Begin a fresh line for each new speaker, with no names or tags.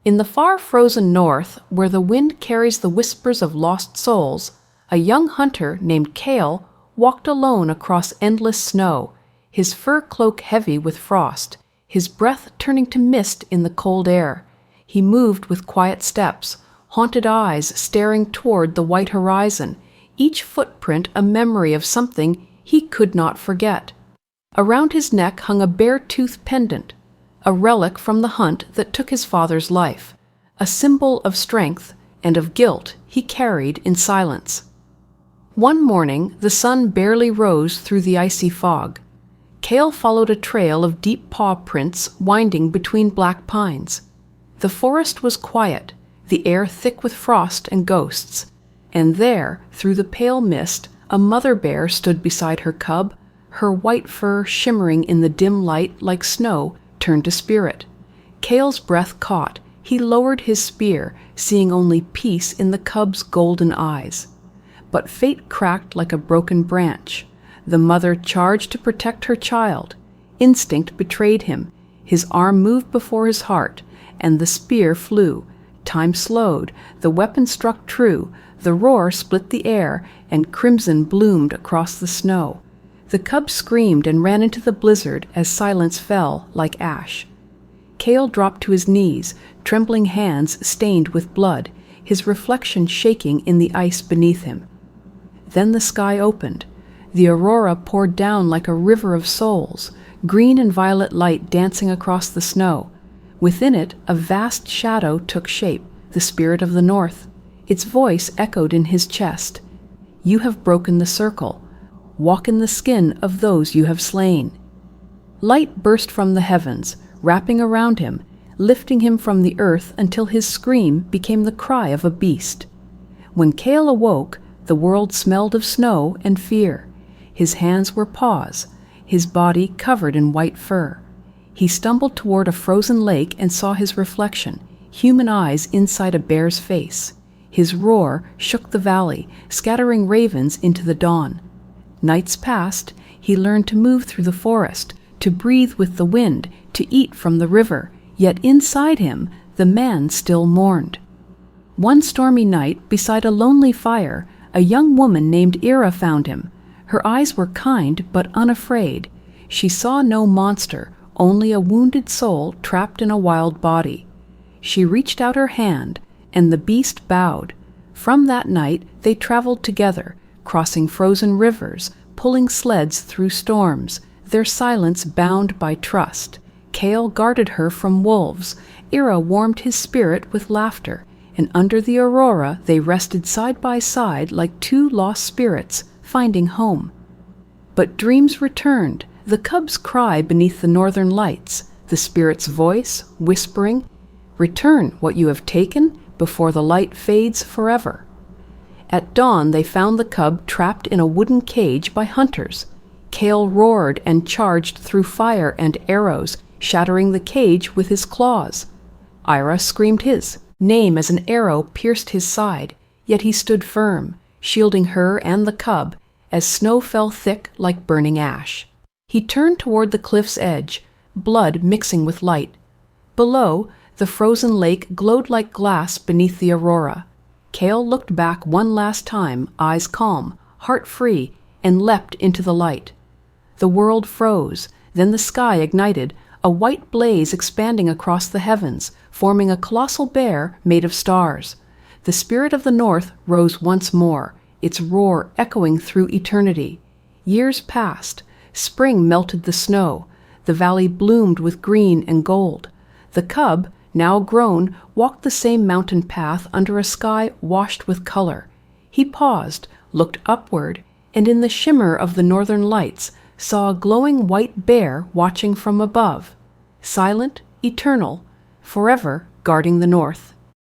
In the far frozen north, where the wind carries the whispers of lost souls, a young hunter named Kale walked alone across endless snow, his fur cloak heavy with frost, his breath turning to mist in the cold air. He moved with quiet steps, haunted eyes staring toward the white horizon, each footprint a memory of something he could not forget. Around his neck hung a bear-tooth pendant, a relic from the hunt that took his father's life, a symbol of strength and of guilt he carried in silence. One morning, the sun barely rose through the icy fog. Kale followed a trail of deep paw prints winding between black pines. The forest was quiet, the air thick with frost and ghosts, and there, through the pale mist, a mother bear stood beside her cub, her white fur shimmering in the dim light like snow turned to spirit. Kale's breath caught. He lowered his spear, seeing only peace in the cub's golden eyes. But fate cracked like a broken branch. The mother charged to protect her child. Instinct betrayed him. His arm moved before his heart, and the spear flew. Time slowed. The weapon struck true. The roar split the air, and crimson bloomed across the snow. The cub screamed and ran into the blizzard as silence fell like ash. Kale dropped to his knees, trembling hands stained with blood, his reflection shaking in the ice beneath him. Then the sky opened. The aurora poured down like a river of souls, green and violet light dancing across the snow. Within it, a vast shadow took shape, the spirit of the north. Its voice echoed in his chest. "You have broken the circle. Walk in the skin of those you have slain." Light burst from the heavens, wrapping around him, lifting him from the earth until his scream became the cry of a beast. When Kale awoke, the world smelled of snow and fear. His hands were paws, his body covered in white fur. He stumbled toward a frozen lake and saw his reflection, human eyes inside a bear's face. His roar shook the valley, scattering ravens into the dawn. Nights passed. He learned to move through the forest, to breathe with the wind, to eat from the river, yet inside him the man still mourned. One stormy night, beside a lonely fire, a young woman named Ira found him. Her eyes were kind but unafraid. She saw no monster, only a wounded soul trapped in a wild body. She reached out her hand, and the beast bowed. From that night they traveled together, crossing frozen rivers, pulling sleds through storms, their silence bound by trust. Kale guarded her from wolves. Ira warmed his spirit with laughter, and under the aurora they rested side by side like two lost spirits finding home. But dreams returned, the cub's cry beneath the northern lights, the spirit's voice whispering, "Return what you have taken before the light fades forever." At dawn they found the cub trapped in a wooden cage by hunters. Kale roared and charged through fire and arrows, shattering the cage with his claws. Ira screamed his name as an arrow pierced his side, yet he stood firm, shielding her and the cub as snow fell thick like burning ash. He turned toward the cliff's edge, blood mixing with light. Below, the frozen lake glowed like glass beneath the aurora. Kale looked back one last time, eyes calm, heart free, and leapt into the light. The world froze, then the sky ignited, a white blaze expanding across the heavens, forming a colossal bear made of stars. The spirit of the north rose once more, its roar echoing through eternity. Years passed. Spring melted the snow. The valley bloomed with green and gold. The cub, now grown, walked the same mountain path under a sky washed with color. He paused, looked upward, and in the shimmer of the northern lights saw a glowing white bear watching from above, silent, eternal, forever guarding the north.